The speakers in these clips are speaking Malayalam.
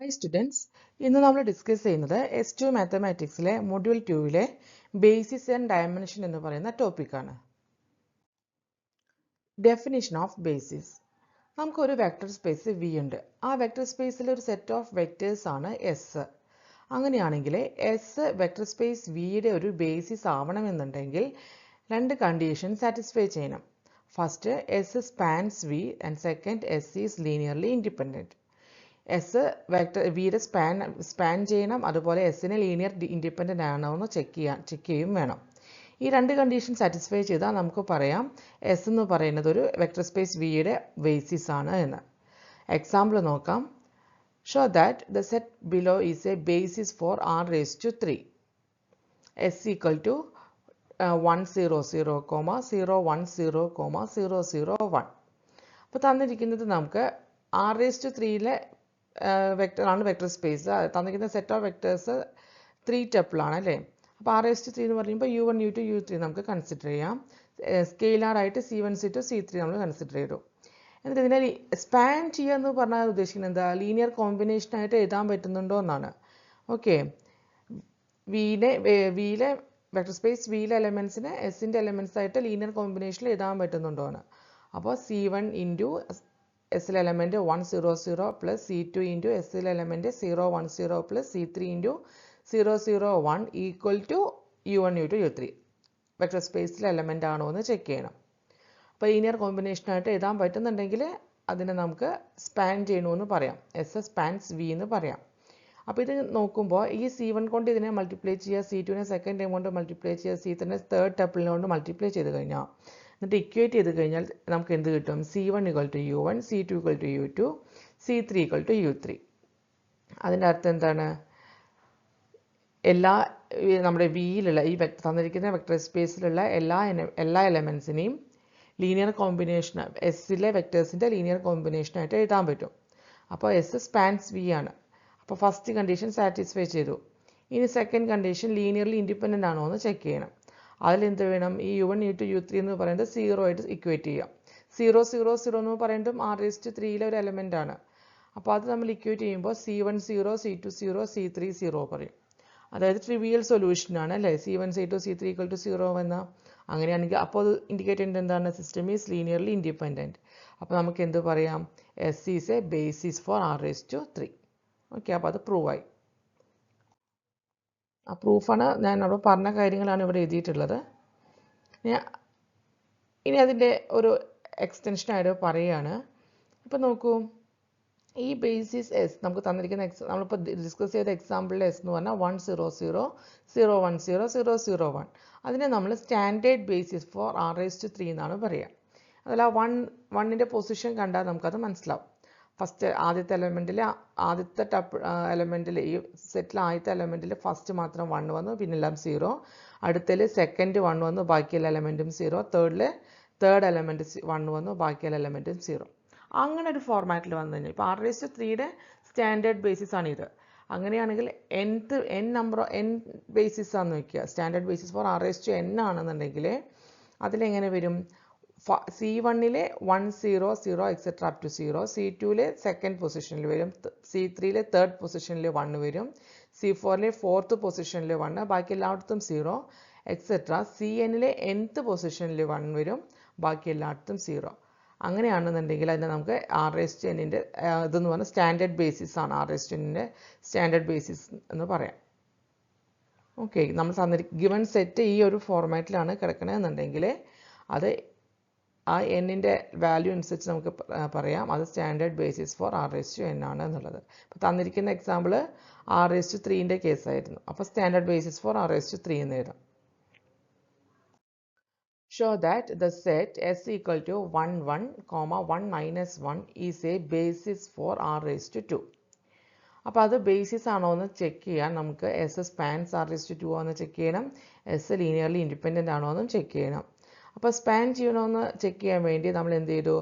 Hi students, ഇന്ന് നമ്മൾ ഡിസ്കസ് ചെയ്യുന്നത് S2 മാത്തമാറ്റിക്സിലെ മൊഡ്യൂൾ 2ലെ ബേസിസ് ആൻഡ് ഡയമെൻഷൻ എന്ന് പറയുന്ന ടോപ്പിക്കാണ്. Definition of basis. നമുക്കൊരു വെക്ടർ സ്പേസ് V ഉണ്ട്. ആ വെക്ടർ സ്പേസിൽ ഒരു സെറ്റ് ഓഫ് വെക്ടേഴ്സ് ആണ് S. അങ്ങനെയാണെങ്കിൽ S വെക്ടർ സ്പേസ് Vയുടെ ഒരു ബേസിസ് ആവണമെന്നുണ്ടെങ്കിൽ രണ്ട് കണ്ടീഷൻ സാറ്റിസ്ഫൈ ചെയ്യണം. First, S spans V and second, S is linearly independent. S vector വിയുടെ സ്പാൻ ചെയ്യണം, അതുപോലെ എസിന് ലീനിയർ ഇൻഡിപെൻഡൻ്റ് ആണോ എന്ന് ചെക്ക് ചെയ്യും വേണം. ഈ രണ്ട് കണ്ടീഷൻ സാറ്റിസ്ഫൈ ചെയ്താൽ നമുക്ക് പറയാം എസ് എന്ന് പറയുന്നത് ഒരു വെക്ടർ സ്പേസ് വിയുടെ ബേസിസ് ആണ് എന്ന്. എക്സാമ്പിൾ നോക്കാം. Show that the set below is a basis for R⁻3. S equal to 100, 010, 001. അപ്പോൾ തന്നിരിക്കുന്നത് നമുക്ക് R⁻3യിലെ വെക്ടർ ആണ് വെക്ടർ സ്പേസ്. തന്നിരിക്കുന്ന സെറ്റ് ഓഫ് വെക്ടേഴ്സ് 3 ടപ്പിളാണ് അല്ലേ. അപ്പോൾ R⁻3 എന്ന് പറയുമ്പോൾ U1, U2, U3 നമുക്ക് കൺസിഡർ ചെയ്യാം. സ്കെയിലാർ ആയിട്ട് C1, C2, C3 നമ്മൾ കൺസിഡർ ചെയ്തു. എന്നിട്ട് ഇതിനെ സ്പാൻ ചെയ്യുക എന്ന് പറഞ്ഞാൽ ഉദ്ദേശിക്കുന്നത് എന്താ, ലീനിയർ കോമ്പിനേഷനായിട്ട് എഴുതാൻ പറ്റുന്നുണ്ടോ എന്നാണ്. ഓക്കെ, വിയിലെ വെക്ടർ സ്പേസ് വിയിലെ എലമെൻസിനെ എസിൻ്റെ എലമെൻസ് ആയിട്ട് ലീനിയർ കോമ്പിനേഷനിൽ എഴുതാൻ പറ്റുന്നുണ്ടോ എന്ന്. അപ്പോൾ C1 ഇൻറ്റു എസിലെ എലമെൻറ്റ് 100 പ്ലസ് C2 ഇൻറ്റു എസിലെ element 010 plus C3 into 001 equal to U1, U2, U3 vector സ്പേസിലെ എലമെൻ്റ് ആണോ എന്ന് ചെക്ക് ചെയ്യണം. അപ്പോൾ ലീനിയർ കോമ്പിനേഷനായിട്ട് എഴുതാൻ പറ്റുന്നുണ്ടെങ്കിൽ അതിനെ നമുക്ക് സ്പാൻ ചെയ്യണമെന്ന് പറയാം. എസ് സ്പാൻസ് വി എന്ന് പറയാം. അപ്പോൾ ഇത് നോക്കുമ്പോൾ ഈ C1 കൊണ്ട് ഇതിനെ മൾട്ടിപ്ലൈ ചെയ്യുക, C2നെ സെക്കൻഡ് ടൈം കൊണ്ട് മൾട്ടിപ്ലൈ ചെയ്യുക, C3നെ തേർഡ് ടപ്പിളിനെ കൊണ്ട് മൾട്ടിപ്ലൈ ചെയ്ത് കഴിഞ്ഞാൽ എന്നിട്ട് ഇക്വേറ്റ് ചെയ്ത് കഴിഞ്ഞാൽ നമുക്ക് എന്ത് കിട്ടും? C1 = U1, C2 = U2, C3 = U3. അതിൻ്റെ അർത്ഥം എന്താണ്? നമ്മുടെ വിയിലുള്ള ഈ തന്നിരിക്കുന്ന വെക്ടർ സ്പേസിലുള്ള എല്ലാ എലമെൻസിനെയും ലീനിയർ കോമ്പിനേഷൻ, എസിലെ വെക്ടേഴ്സിൻ്റെ ലീനിയർ കോമ്പിനേഷനായിട്ട് എഴുതാൻ പറ്റും. അപ്പോൾ എസ് സ്പാൻസ് വി ആണ്. അപ്പോൾ ഫസ്റ്റ് കണ്ടീഷൻ സാറ്റിസ്ഫൈ ചെയ്തു. ഇനി സെക്കൻഡ് കണ്ടീഷൻ ലീനിയർലി ഇൻഡിപെൻഡൻ്റ് ആണോ എന്ന് ചെക്ക് ചെയ്യണം. അതിലെന്ത് വേണം? ഈ U1, U2, U3 എന്ന് പറയുന്നത് 0 ആയിട്ട് ഇക്വേറ്റ് ചെയ്യാം. 0, 0, 0 എന്ന് പറയുന്നതും R⁻3യിലെ ഒരു എലമെൻ്റ് ആണ്. അപ്പോൾ അത് നമ്മൾ ഇക്വേറ്റ് ചെയ്യുമ്പോൾ C1 0, C2 0, C3 0 പറയും. അതായത് ട്രിവിയൽ സൊല്യൂഷനാണ് അല്ലേ, C1, C2, C3 = 0 എന്ന. അങ്ങനെയാണെങ്കിൽ അപ്പോൾ അത് ഇൻഡിക്കേറ്റ് ചെയ്യുന്നത് എന്താണ്? System is linearly independent. അപ്പോൾ നമുക്ക് എന്ത് പറയാം? S is a basis for R⁻3. Okay, അപ്പോൾ അത് പ്രൂവായി. ആ പ്രൂഫാണ് ഞാൻ അവിടെ പറഞ്ഞ കാര്യങ്ങളാണ് ഇവിടെ എഴുതിയിട്ടുള്ളത്. ഇനി അതിൻ്റെ ഒരു എക്സ്റ്റൻഷനായിട്ട് പറയുകയാണ്. ഇപ്പോൾ നോക്കൂ, ഈ ബേസിസ് എസ് നമുക്ക് തന്നിരിക്കുന്ന നമ്മളിപ്പോൾ ഡിസ്കസ് ചെയ്ത എക്സാമ്പിളിൽ എസ് എന്ന് പറഞ്ഞാൽ 100, 010, 001. അതിനെ നമ്മൾ സ്റ്റാൻഡേർഡ് ബേസിസ് ഫോർ R⁻3 എന്നാണ് പറയുക. അതല്ല വണ്ണിൻ്റെ പൊസിഷൻ കണ്ടാൽ നമുക്കത് മനസ്സിലാവും. ഫസ്റ്റ് ആദ്യത്തെ എലമെൻറ്റിൽ ഈ സെറ്റിൽ ആദ്യത്തെ എലമെൻറ്റിൽ ഫസ്റ്റ് മാത്രം 1 വന്നു, പിന്നെല്ലാം 0. അടുത്തതിൽ സെക്കൻഡ് 1 വന്നു, ബാക്കിയുള്ള എലമെൻറ്റും 0. തേർഡ് എലമെൻറ്റ് 1 വന്നു, ബാക്കിയുള്ള എലമെൻറ്റും 0. അങ്ങനെ ഒരു ഫോർമാറ്റിൽ വന്നു കഴിഞ്ഞാൽ ഇപ്പോൾ R⁻3യുടെ സ്റ്റാൻഡേർഡ് ബേസിസ് ആണിത്. അങ്ങനെയാണെങ്കിൽ n ബേസിസ് ആണെന്ന് വയ്ക്കുക. സ്റ്റാൻഡേർഡ് ബേസിസ് ഫോർ R⁻n ആണെന്നുണ്ടെങ്കിൽ അതിലെങ്ങനെ വരും? C1ലെ 1, 0, 0 എക്സെട്ര അപ് ടു 0, C2ലെ സെക്കൻഡ് പൊസിഷനിൽ വരും, C3ലെ തേർഡ് പൊസിഷനിൽ 1 വരും, C4ലെ ഫോർത്ത് പൊസിഷനിൽ 1, ബാക്കി എല്ലായിടത്തും 0 എക്സെട്ര. CNലെ nth പൊസിഷനിൽ 1 വരും, ബാക്കി എല്ലായിടത്തും 0. അങ്ങനെയാണെന്നുണ്ടെങ്കിൽ അതിനെ നമുക്ക് R⁻n ഇതെന്ന് പറഞ്ഞാൽ സ്റ്റാൻഡേർഡ് ബേസിസ് ആണ്. R⁻nൻ്റെ സ്റ്റാൻഡേർഡ് ബേസിസ് എന്ന് പറയാം. ഓക്കെ, നമ്മൾ ഗിവൺ സെറ്റ് ഈ ഒരു ഫോർമാറ്റിലാണ് കിടക്കണമെന്നുണ്ടെങ്കിൽ അത് ആ എന്നിൻ്റെ വാല്യൂ അനുസരിച്ച് നമുക്ക് പറയാം അത് സ്റ്റാൻഡേർഡ് ബേസിസ് ഫോർ R⁻n ആണ് എന്നുള്ളത്. ഇപ്പോൾ തന്നിരിക്കുന്ന എക്സാമ്പിൾ R⁻3ൻ്റെ കേസായിരുന്നു. അപ്പോൾ സ്റ്റാൻഡേർഡ് ബേസിസ് ഫോർ R⁻3 എന്ന് എഴുതാം. Show that the set S equal to 1, 1, 1 minus 1 is a basis for R⁻2. അപ്പോൾ അത് ബേസിസ് ആണോ എന്ന് ചെക്ക് ചെയ്യാൻ നമുക്ക് S സ്പാൻസ് R⁻2 ആണോ എന്ന് ചെക്ക് ചെയ്യണം, S ലീനിയർലി ഇൻഡിപെൻഡൻ്റ് ആണോ എന്നും ചെക്ക് ചെയ്യണം. അപ്പോൾ സ്പാൻ ചെയ്യണമെന്ന് ചെക്ക് ചെയ്യാൻ വേണ്ടി നമ്മൾ എന്ത് ചെയ്തു?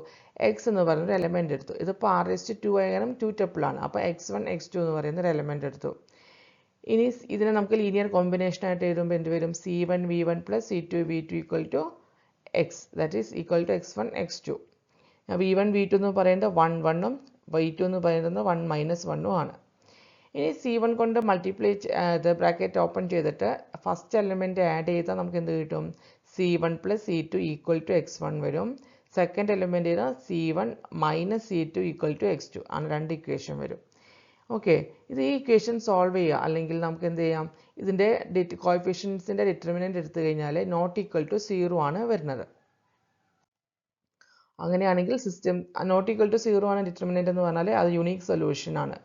എക്സ് എന്ന് പറയുന്നൊരു എലമെൻ്റ് എടുത്തു. ഇതിപ്പോൾ R⁻2 ആയാലും 2 ടപ്പിളാണ്. അപ്പോൾ x1, x2 എന്ന് പറയുന്നൊരു എലമെൻ്റ് എടുത്തു. ഇനി ഇതിനെ നമുക്ക് ലീനിയർ കോമ്പിനേഷനായിട്ട് എഴുതുമ്പോൾ എന്ത് വരും? C1 V1 plus C2 V2 equal to x, that is equal to x1 x2. V1 V2 എന്ന് പറയുന്നത് 1 1ഉം V2 എന്ന് പറയുന്നത് 1 - 1ഉം ആണ്. ഇനി C1 കൊണ്ട് മൾട്ടിപ്ലൈ ഇത് ബ്രാക്കറ്റ് ഓപ്പൺ ചെയ്തിട്ട് ഫസ്റ്റ് എലിമെൻറ്റ് ആഡ് ചെയ്താൽ നമുക്ക് എന്ത് കിട്ടും? C1 + C2 = x1 വരും. സെക്കൻഡ് എലിമെൻറ്റ് ചെയ്താൽ C1 - C2 = x2 ആണ്. 2 ഇക്വേഷൻ വരും. ഓക്കെ, ഇത് ഈ ഇക്വേഷൻ സോൾവ് ചെയ്യുക. അല്ലെങ്കിൽ നമുക്ക് എന്ത് ചെയ്യാം, ഇതിൻ്റെ കോഎഫിഷ്യൻസിൻ്റെ ഡിറ്റർമിനൻറ്റ് എടുത്തു കഴിഞ്ഞാൽ നോട്ട് ഈക്വൽ ടു 0 ആണ് വരുന്നത്. അങ്ങനെയാണെങ്കിൽ സിസ്റ്റം നോട്ട് ഈക്വൽ ടു 0 ആണ് ഡിറ്റർമിനൻറ്റ് എന്ന് പറഞ്ഞാൽ അത് യുണീക്ക് സൊല്യൂഷൻ ആണ്.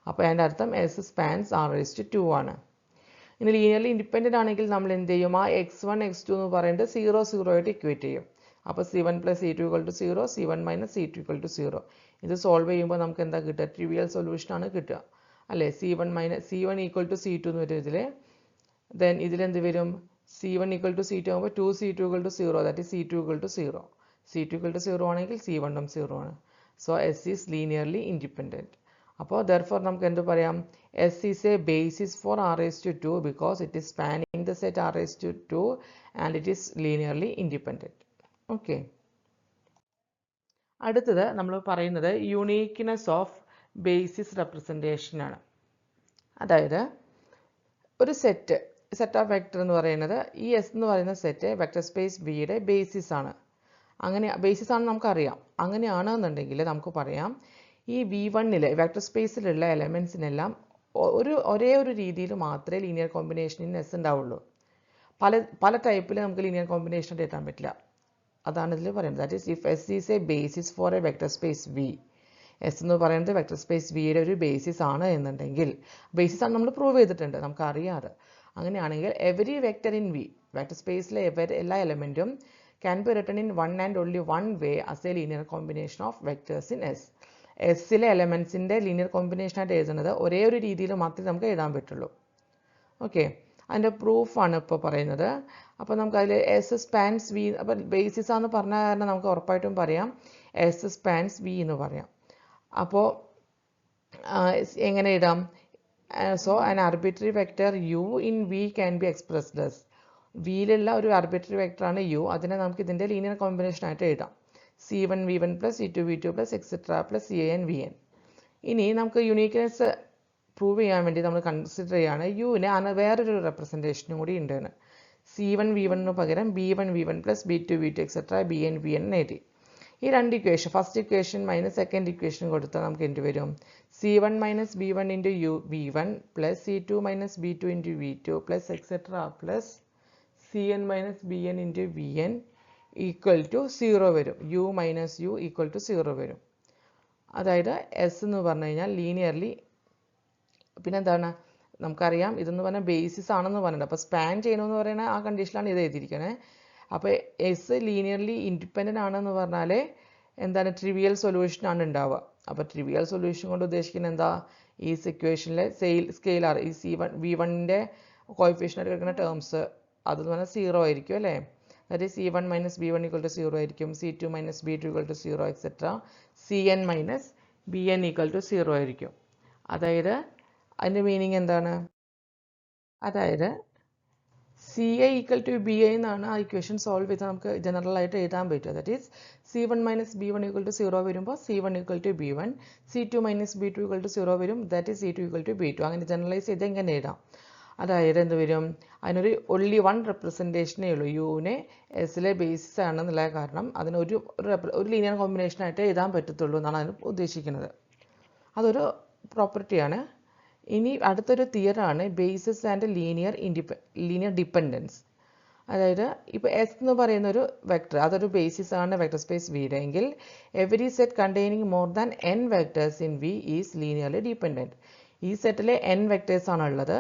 അപ്പോൾ അതിൻ്റെ അർത്ഥം S സ്പാൻസ് R⁻²2 ആണ്. ഇനി ലീനിയർലി ഇൻഡിപെൻഡൻ്റ് ആണെങ്കിൽ നമ്മൾ എന്ത് ചെയ്യും? ആ x1 x2 എന്ന് പറയുന്നത് 0 0 ആയിട്ട് ഇക്വേറ്റ് ചെയ്യും. അപ്പോൾ C1 + C2 = 0, C1 - C2 = 0. ഇത് സോൾവ് ചെയ്യുമ്പോൾ നമുക്ക് എന്താ കിട്ടുക? ട്രിവിയൽ സൊല്യൂഷൻ ആണ് കിട്ടുക അല്ലേ? C1 = C2 എന്ന് വരും ഇതിൽ. ദെൻ ഇതിലെന്ത് വരും? C1 = C2 ആകുമ്പോൾ 2C2 = 0, that is C2 = 0. C2 = 0 ആണെങ്കിൽ C1 ഉം 0 ആണ്. So S is linearly independent. അപ്പോൾ therefore നമുക്ക് എന്ത് പറയാം? S is a basis for R⁻²2 because it is spanning the set R⁻²2 and it is linearly independent. Okay, അടുത്തത് നമ്മൾ പറയുന്നത് യുണീക്ക്നെസ് ഓഫ് ബേസിസ് റെപ്രസെൻറ്റേഷൻ ആണ്. അതായത് ഒരു സെറ്റ് ഓഫ് വെക്ടർ എന്ന് പറയുന്നത് ഈ S എന്ന് പറയുന്ന സെറ്റ് വെക്ടർ സ്പേസ് Vയുടെ ബേസിസ് ആണ്. അങ്ങനെ ബേസിസ് ആണെന്ന് നമുക്കറിയാം. അങ്ങനെയാണെന്നുണ്ടെങ്കിൽ നമുക്ക് പറയാം ഈ V1-ലെ വെക്ടർ സ്പേസിലുള്ള എലമെൻസിനെല്ലാം ഒരേ ഒരു രീതിയിൽ മാത്രമേ ലീനിയർ കോമ്പിനേഷനിൽ S ഉണ്ടാവുള്ളൂ. പല ടൈപ്പിൽ നമുക്ക് ലീനിയർ കോമ്പിനേഷൻ എഴുതാൻ പറ്റില്ല. അതാണ് ഇതിൽ പറയുന്നത്. That is if S is a basis four A vector space V, S എന്ന് പറയുന്നത് വെക്ടർ സ്പേസ് Vയുടെ ഒരു ബേസിസ് ആണ് എന്നുണ്ടെങ്കിൽ, ബേസിസ് ആണ് നമ്മൾ പ്രൂവ് ചെയ്തിട്ടുണ്ട്, നമുക്കറിയാറ്. അങ്ങനെയാണെങ്കിൽ every vector in V, vector സ്പേസിലെ എല്ലാ എലമെൻറ്റും can be written in one and only one way as a linear combination of vectors in S. എസ്സിലെ എലമെൻസിൻ്റെ ലീനിയർ കോമ്പിനേഷനായിട്ട് എഴുതുന്നത് ഒരേ ഒരു രീതിയിൽ മാത്രമേ നമുക്ക് എഴുതാൻ പറ്റുള്ളൂ. ഓക്കെ, അതിൻ്റെ പ്രൂഫാണ് ഇപ്പോൾ പറയുന്നത്. അപ്പോൾ നമുക്ക് അതിൽ S സ്പാൻസ് V, അപ്പോൾ ബേസിസ് ആണെന്ന് പറഞ്ഞ കാരണം നമുക്ക് ഉറപ്പായിട്ടും പറയാം S സ്പാൻസ് V എന്ന് പറയാം. അപ്പോൾ എങ്ങനെ എഴുതാം? So an arbitrary vector U in V can be expressed as, വിയിലുള്ള ഒരു ആർബിട്രറി വെക്ടറാണ് U, അതിനെ നമുക്ക് ഇതിൻ്റെ ലീനിയർ കോമ്പിനേഷനായിട്ട് എഴുതാം. C1 V1 + C2 V2 + etc. + CAN VN. ഇനി നമുക്ക് യുണീക്ക്നെസ് പ്രൂവ് ചെയ്യാൻ വേണ്ടി നമ്മൾ കൺസിഡർ ചെയ്യുകയാണ് യുവിന് വേറൊരു റെപ്രസെൻറ്റേഷനും കൂടി ഉണ്ടെന്ന്. C1 V1 പകരം B1 V1 + B2 V2 etc. BN VN എഴുതി. ഈ രണ്ട് equation, first equation minus second equation കൊടുത്താൽ നമുക്ക് എന്ത് വരും? C1 - B1 × V1 + C2 - B2 × V2 + etc. + CN - BN × VN = 0 വരും. U - U = 0 വരും. അതായത് S എന്ന് പറഞ്ഞു കഴിഞ്ഞാൽ ലീനിയർലി, പിന്നെന്താണ് നമുക്കറിയാം ഇതെന്ന് പറഞ്ഞാൽ ബേസിസ് ആണെന്ന് പറഞ്ഞിട്ട്, അപ്പോൾ സ്പാൻ ചെയ്യണമെന്ന് പറയുന്ന ആ കണ്ടീഷനിലാണ് ഇത് എഴുതിയിരിക്കുന്നത്. അപ്പോൾ S ലീനിയർലി ഇൻഡിപെൻഡൻ്റ് ആണെന്ന് പറഞ്ഞാൽ എന്താണ്? ട്രിവിയൽ സൊല്യൂഷൻ ആണ് ഉണ്ടാവുക. അപ്പോൾ ട്രിവിയൽ സൊല്യൂഷൻ കൊണ്ട് ഉദ്ദേശിക്കുന്നത് എന്താ? ഈ ഇക്വേഷനിലെ സ്കെയിലാർ ഈ C1 V1-ൻ്റെ കോഎഫിഷ്യൻ്റ് എടുക്കുന്ന ടേംസ് അതെന്ന് പറഞ്ഞാൽ 0 ആയിരിക്കും അല്ലേ? ദാറ്റ് ഈസ് C1 - B1 = 0 ആയിരിക്കും, C2 - B2 = 0 etc. CN - BN = 0 ആയിരിക്കും. അതായത് അതിൻ്റെ മീനിങ് എന്താണ്? അതായത് CA = BI എന്നാണ് ആ ഇക്വേഷൻ സോൾവ് ചെയ്താൽ നമുക്ക് ജനറൽ ആയിട്ട് എഴുതാൻ പറ്റുക. ദാറ്റ് ഈസ് C1 - B1 = 0 വരുമ്പോൾ C1 = B1, C2 - B2 = 0 വരും, ദാറ്റ് ഈസ് C2 = B2. അങ്ങനെ ജനറലൈസ് ചെയ്ത് എങ്ങനെ എഴുതാം? അതായത് എന്ത് വരും? അതിനൊരു only one റെപ്രസെൻറ്റേഷനേ ഉള്ളൂ. യുവിനെ എസിലെ ബേസിസ് ആണെന്നുള്ള കാരണം അതിന് ഒരു ലീനിയർ കോമ്പിനേഷനായിട്ട് എഴുതാൻ പറ്റത്തുള്ളൂ എന്നാണ് അതിന് ഉദ്ദേശിക്കുന്നത്. അതൊരു പ്രോപ്പർട്ടിയാണ്. ഇനി അടുത്തൊരു തിയറാണ് ബേസിസ് ആൻഡ് ലീനിയർ ഡിപ്പെൻഡൻസ്. അതായത് ഇപ്പോൾ എസ് എന്ന് പറയുന്ന ഒരു വെക്ടർ, അതൊരു ബേസിസ് ആണ് വെക്ടർ സ്പേസ് വിയുടെ എങ്കിൽ every set containing more than n vectors in V is linearly dependent. ഈ സെറ്റിൽ n വെക്ടേഴ്സ് ആണ് ഉള്ളത്.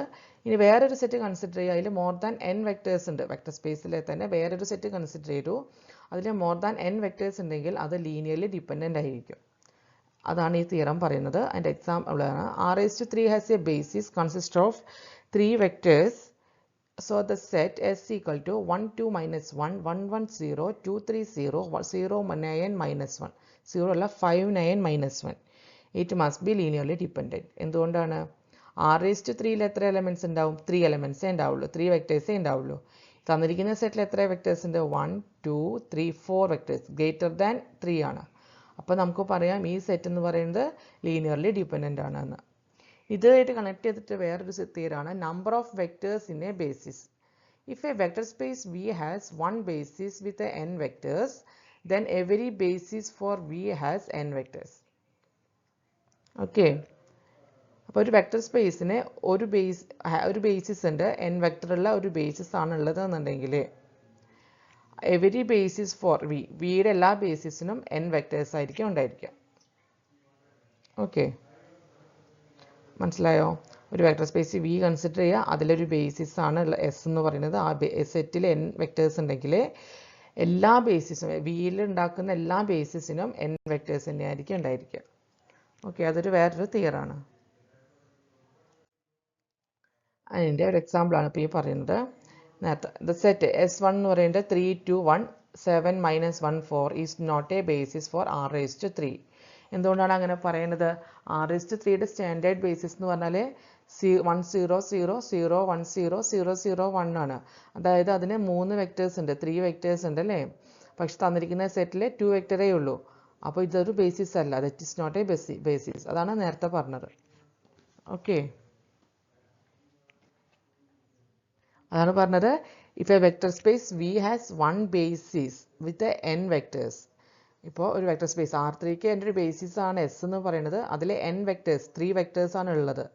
ഇനി വേറൊരു സെറ്റ് കൺസിഡർ ചെയ്യുക, അതിൽ മോർ ദാൻ n വെക്ടേഴ്സ് ഉണ്ട്. വെക്ടർ സ്പേസിലെ തന്നെ വേറൊരു സെറ്റ് കൺസിഡർ ചെയ്തു, അതിൽ മോർ ദാൻ n വെക്ടേഴ്സ് ഉണ്ടെങ്കിൽ അത് ലീനിയർലി ഡിപ്പെൻഡൻ്റ് ആയിരിക്കും. അതാണ് ഈ തിയറം പറയുന്നത്. അതിൻ്റെ എക്സാമ്പിളാണ് R⁻³ has a basis consist of 3 vectors. So the set S = 1 2 - 1 1 1 0 2 3 0 0 9 -1 0 അല്ല 5 9 -1. It must be linearly dependent. എന്തുകൊണ്ടാണ്? R⁻³ എത്ര എലമെൻറ്റ്സ് ഉണ്ടാവും? 3 എലമെൻറ്റ്സേ ഉണ്ടാവുള്ളൂ, 3 വെക്ടേഴ്സേ ഉണ്ടാവുള്ളൂ. തന്നിരിക്കുന്ന സെറ്റിൽ എത്ര വെക്ടേഴ്സ് ഉണ്ട്? 1 2 3 4 വെക്ടേഴ്സ്, ഗ്രേറ്റർ ദാൻ 3 ആണ്. അപ്പോൾ നമുക്ക് പറയാം ഈ സെറ്റ് എന്ന് പറയുന്നത് ലീനിയർലി ഡിപ്പെൻഡൻ്റ് ആണെന്ന്. ഇതുമായിട്ട് കണക്ട് ചെയ്തിട്ട് വേറൊരു തിയറാണ് number of vectors in a basis. If a vector space V has one basis with a n vectors, then every basis for V has n vectors. Okay. അപ്പോൾ ഒരു വെക്ടർ സ്പേസിന് ഒരു ബേസിസ് ഉണ്ട്, n വെക്ടറുള്ള ഒരു ബേസിസ് ആണ് ഉള്ളത് എന്നുണ്ടെങ്കിൽ എവരി ബേസിസ് ഫോർ വിയുടെ എല്ലാ ബേസിസിനും n വെക്ടേഴ്സ് ആയിരിക്കും ഉണ്ടായിരിക്കുക. ഓക്കെ, മനസ്സിലായോ? ഒരു വെക്ടർ സ്പേസ് വി കൺസിഡർ ചെയ്യുക, അതിലൊരു ബേസിസ് ആണ് എസ് എന്ന് പറയുന്നത്. ആ സെറ്റിൽ n വെക്ടേഴ്സ് ഉണ്ടെങ്കിൽ എല്ലാ ബേസിസും വിയിൽ ഉണ്ടാക്കുന്ന എല്ലാ ബേസിസിനും n വെക്ടേഴ്സ് തന്നെയായിരിക്കും ഉണ്ടായിരിക്കുക. ഓക്കെ, അതൊരു വേറൊരു തിയറാണ്. അതിൻ്റെ ഒരു എക്സാമ്പിളാണ് ഇപ്പോൾ ഈ പറയുന്നത്. നേരത്തെ സെറ്റ് S1 എന്ന് പറയുന്നത് 3, 2, 1, 7, -1, 4 is not a basis for R⁻3. എന്തുകൊണ്ടാണ് അങ്ങനെ പറയുന്നത്? R⁻3യുടെ സ്റ്റാൻഡേർഡ് ബേസിസ് എന്ന് പറഞ്ഞാൽ 1 0 0 0 1 0 0 0 1 ആണ്. അതായത് അതിന് 3 വെക്ടേഴ്സ് ഉണ്ട്, 3 വെക്ടേഴ്സ് ഉണ്ട് അല്ലേ? പക്ഷെ തന്നിരിക്കുന്ന സെറ്റിൽ 2 വെക്ടറേ ഉള്ളൂ. അപ്പോൾ ഇതൊരു ബേസിസ് അല്ല, that is not a basis. അതാണ് നേരത്തെ പറഞ്ഞത്. ഓക്കെ, അതാണ് പറഞ്ഞത്. If a vector space V has one basis with n vectors. ഇപ്പോൾ ഒരു വെക്ടർ സ്പേസ് R3ക്ക് എൻ്റെ ഒരു ബേസിസ് ആണ് S എന്ന് പറയുന്നത്, അതിൽ n വെക്ടേഴ്സ് 3 വെക്ടേഴ്സ് ആണ് ഉള്ളത്.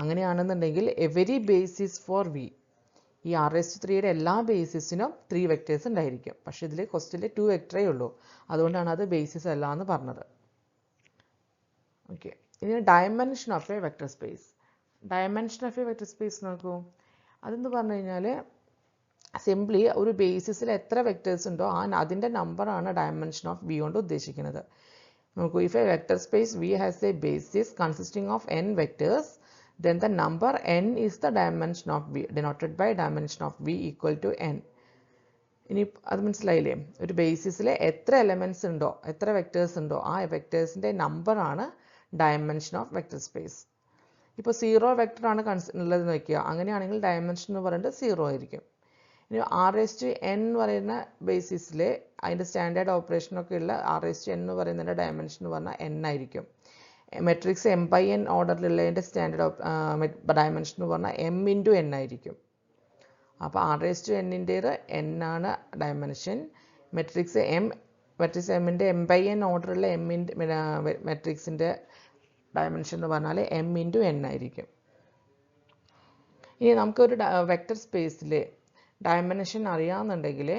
അങ്ങനെയാണെന്നുണ്ടെങ്കിൽ എവരി ബേസിസ് ഫോർ വി, ഈ R⁻3യുടെ എല്ലാ ബേസിസിനും 3 വെക്ടേഴ്സ് ഉണ്ടായിരിക്കും. പക്ഷേ ഇതിൽ ക്വസ്റ്റ്യനിൽ 2 വെക്ടറേ ഉള്ളൂ, അതുകൊണ്ടാണ് അത് ബേസിസ് അല്ല എന്ന് പറഞ്ഞത്. ഓക്കെ, ഇനി dimension of A vector space. Dimension of A vector space നോക്കൂ. അതെന്ന് പറഞ്ഞു കഴിഞ്ഞാൽ സിംപ്ലി ഒരു ബേസിസിൽ എത്ര വെക്ടേഴ്സ് ഉണ്ടോ അതിൻ്റെ നമ്പറാണ് ഡയമെൻഷൻ ഓഫ് വി കൊണ്ട് ഉദ്ദേശിക്കുന്നത്. നോക്കൂ, if a vector space V has a basis consisting of n vectors, then the number n is the dimension of v, denoted by dimension of v equal to n. ഇനി അത് മനസ്സിലായില്ലേ? ഒരു ബേസിസിൽ എത്ര എലമെൻറ്റ്സ് ഉണ്ടോ, എത്ര വെക്ടേഴ്സ് ഉണ്ടോ ആ വെക്ടേഴ്സിൻ്റെ നമ്പറാണ് ഡയമെൻഷൻ ഓഫ് വെക്ടർ സ്പേസ്. ഇപ്പോൾ 0 വെക്ടറാണ് ഉള്ളതെന്ന് വയ്ക്കുക, അങ്ങനെയാണെങ്കിൽ ഡയമെൻഷൻ എന്ന് പറയുന്നത് 0 ആയിരിക്കും. ഇനി R⁻n എന്ന് പറയുന്ന ബേസിസിൽ അതിൻ്റെ സ്റ്റാൻഡേർഡ് ഓപ്പറേഷനൊക്കെ ഉള്ള R⁻n എന്ന് പറയുന്നതിൻ്റെ ഡയമെൻഷൻ എന്ന് പറഞ്ഞാൽ n ആയിരിക്കും. മെട്രിക്സ് m/n ഓർഡറിലുള്ളതിൻ്റെ സ്റ്റാൻഡേർഡ് ഡയമെൻഷൻ എന്ന് പറഞ്ഞാൽ m × n ആയിരിക്കും. അപ്പോൾ R⁻n-ൻ്റേത് n ആണ് ഡയമെൻഷൻ. മെട്രിക്സ് എമ്മിൻ്റെ m/n ഓർഡറുള്ള മെട്രിക്സിൻ്റെ ഡയമെൻഷൻ എന്ന് പറഞ്ഞാൽ m × n ആയിരിക്കും. ഇനി നമുക്കൊരു വെക്ടർ സ്പേസിൽ ഡയമെൻഷൻ അറിയാമെന്നുണ്ടെങ്കിൽ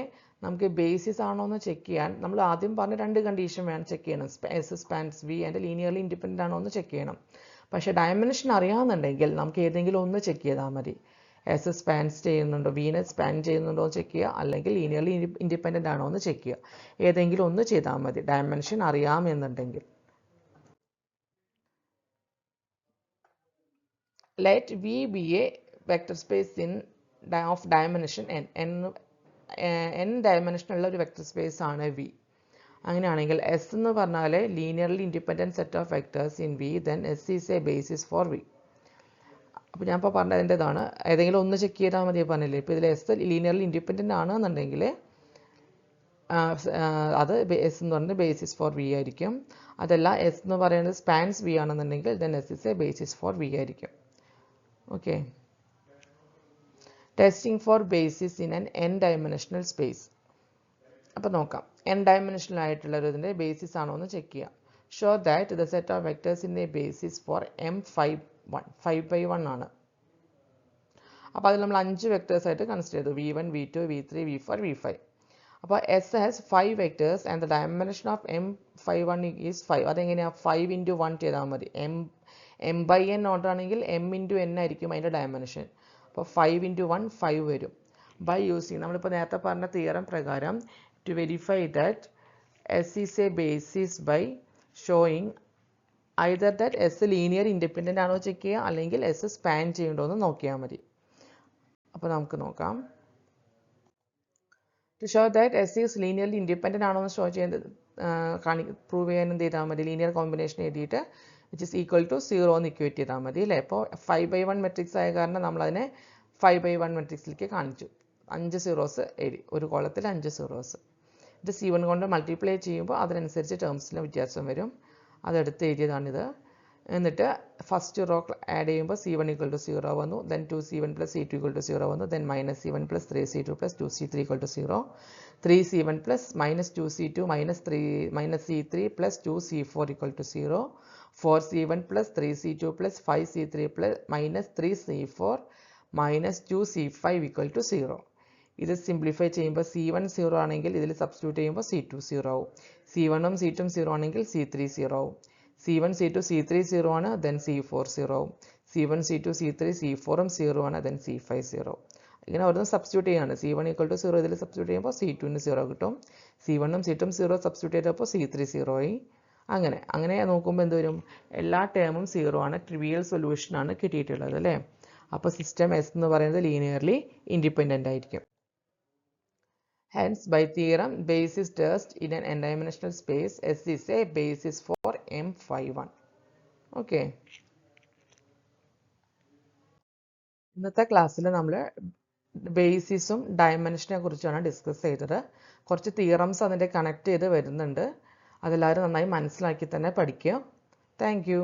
നമുക്ക് ബേസിസ് ആണോ എന്ന് ചെക്ക് ചെയ്യാൻ നമ്മൾ ആദ്യം പറഞ്ഞ 2 കണ്ടീഷൻ വേണം ചെക്ക് ചെയ്യണം. S spans V and linearly independent ആണോ എന്ന് ചെക്ക് ചെയ്യണം. പക്ഷേ ഡയമെൻഷൻ അറിയാമെന്നുണ്ടെങ്കിൽ നമുക്ക് ഏതെങ്കിലും ഒന്ന് ചെക്ക് ചെയ്താൽ മതി. S സ്പാൻസ് ചെയ്യുന്നുണ്ടോ, വീനെ സ്പാൻ ചെയ്യുന്നുണ്ടോ എന്ന് ചെക്ക് ചെയ്യുക, അല്ലെങ്കിൽ ലീനിയർലി ഇൻഡിപെൻഡൻ്റ് ആണോ എന്ന് ചെക്ക് ചെയ്യുക. ഏതെങ്കിലും ഒന്ന് ചെയ്താൽ മതി ഡയമെൻഷൻ അറിയാമെന്നുണ്ടെങ്കിൽ. Let V be a vector space of dimension n ഡയമെൻഷനുള്ള ഒരു വെക്ടർ സ്പേസ് ആണ് വി. അങ്ങനെയാണെങ്കിൽ എസ് എന്ന് പറഞ്ഞാൽ linearly independent set of vectors in V, then S is a basis for V. അപ്പോൾ ഞാൻ ഇപ്പോൾ പറഞ്ഞതിൻ്റെതാണ്, ഏതെങ്കിലും ഒന്ന് ചെക്ക് ചെയ്താൽ മതി പറഞ്ഞില്ലേ. ഇപ്പോൾ ഇതിൽ എസ് ലീനിയർലി ഇൻഡിപെൻഡൻ്റ് ആണെന്നുണ്ടെങ്കിൽ അത് എസ് എന്ന് പറയുന്നത് ബേസിസ് ഫോർ വി ആയിരിക്കും. അതല്ല എസ് എന്ന് പറയുന്നത് സ്പാൻസ് വി ആണെന്നുണ്ടെങ്കിൽ then S is a basis for V ആയിരിക്കും. Okay, testing for basis in an n dimensional space. അപ്പോൾ നോക്കാം, n ഡയമെൻഷണൽ ആയിട്ടുള്ള ഒരു ഇതിൻ്റെ ബേസിസ് ആണോ എന്ന് ചെക്ക് ചെയ്യാം. Show that the set of vectors in a basis four m5/1 ആണ്. അപ്പോൾ അതിൽ നമ്മൾ 5 വെക്ടേഴ്സ് ആയിട്ട് കൺസിഡർ ചെയ്തു, v1 v2 v3 v4 v5. അപ്പോൾ S has 5 vectors and the dimension of m5/1 is 5. അതെങ്ങനെയാണ്? 5 × 1 ചെയ്താൽ മതി. m/n ഓർഡർ ആണെങ്കിൽ m × n ആയിരിക്കും അതിൻ്റെ ഡയമെൻഷൻ. അപ്പോൾ 5 × 1 5 വരും. ബൈ യൂസിങ് നമ്മളിപ്പോൾ നേരത്തെ പറഞ്ഞ തിയറം പ്രകാരം to verify that S is a basis by showing either that S linear independent ആണോ ചെക്ക് ചെയ്യുക, അല്ലെങ്കിൽ S സ്പാൻ ചെയ്യണ്ടോ എന്ന് നോക്കിയാൽ മതി. അപ്പോൾ നമുക്ക് നോക്കാം. To show that S is linearly independent ആണോ എന്ന് ഷോ ചെയ്യുന്നത് പ്രൂവ് ചെയ്യാൻ എന്ത് ചെയ്താൽ മതി? ലീനിയർ കോമ്പിനേഷൻ എഴുതിയിട്ട് which is equal to 0 എന്ന് ഇക്വേറ്റ് ചെയ്താൽ മതി അല്ലേ. അപ്പോൾ 5/1 മെട്രിക്സ് ആയ കാരണം നമ്മളതിനെ 5/1 മെട്രിക്സിലേക്ക് കാണിച്ചു. 5 സീറോസ് എഴുതി, ഒരു കോളത്തിൽ 5 സീറോസ്. ഇത് C1 കൊണ്ട് മൾട്ടിപ്ലൈ ചെയ്യുമ്പോൾ അതിനനുസരിച്ച് ടേംസിന് വ്യത്യാസം വരും. അതെടുത്ത് എഴുതിയതാണിത്. എന്നിട്ട് ഫസ്റ്റ് റോ ആഡ് ചെയ്യുമ്പോൾ C1 equal to 0 വന്നു, then 2C1 plus C2 equal to 0 വന്നു, then minus C1 plus 3C2 plus 2C3 equal to 0, 3C1 plus minus 2C2 minus C3 plus 2C4 equal to 0, 4C1 plus 3C2 plus 5C3 plus minus 3C4 minus 2C5 equal to 0. ഇത് സിംപ്ലിഫൈ ചെയ്യുമ്പോൾ C1 0 ആണെങ്കിൽ ഇതിൽ സബ്സ്റ്റിറ്റ്യൂട്ട് ചെയ്യുമ്പോൾ C2 0 ആവും, C1 ഉം C2 ഉം 0 ആണെങ്കിൽ C3 0 ആവും, C1 C2 C3 0 ആണ്, then C4 0 ആവും, C1 C2 C3 C4 ഉം 0 ആണ്, then C5 0. ഇങ്ങനെ ഓരോന്നും സബ്സ്റ്റിറ്റ്യൂട്ട് ചെയ്യാണ്. C1 equal to 0 ഇതിൽ സബ്സ്റ്റിറ്റ്യൂട്ട് ചെയ്യുമ്പോൾ C2 ന് 0 കിട്ടും, C1 ഉം C2 ഉം 0 സബ്സ്റ്റിറ്റ്യൂട്ട് ചെയ്തപ്പോൾ C3 0 ആയി. അങ്ങനെ നോക്കുമ്പോൾ എന്ത് വരും, എല്ലാ ടേമും 0 ആണ്, ട്രിവിയൽ സൊല്യൂഷൻ ആണ് കിട്ടിയിട്ടുള്ളത് അല്ലേ. അപ്പോൾ സിസ്റ്റം എസ് എന്ന് പറയുന്നത് ലീനിയർലി ഇൻഡിപെൻഡൻ്റ് ആയിരിക്കും. Hence, by theorem, basis test in an n-dimensional space, S is a basis for M phi1. Okay. ഇന്നത്തെ ക്ലാസ്സിൽ നമ്മൾ ബേസിസും ഡയമെൻഷനെ കുറിച്ചാണ് ഡിസ്കസ് ചെയ്തത്. കുറച്ച് തിയറംസ് അതിൻ്റെ കണക്ട് ചെയ്ത് വരുന്നുണ്ട്. അതെല്ലാവരും നന്നായി മനസ്സിലാക്കി തന്നെ പഠിക്കുക. Thank you.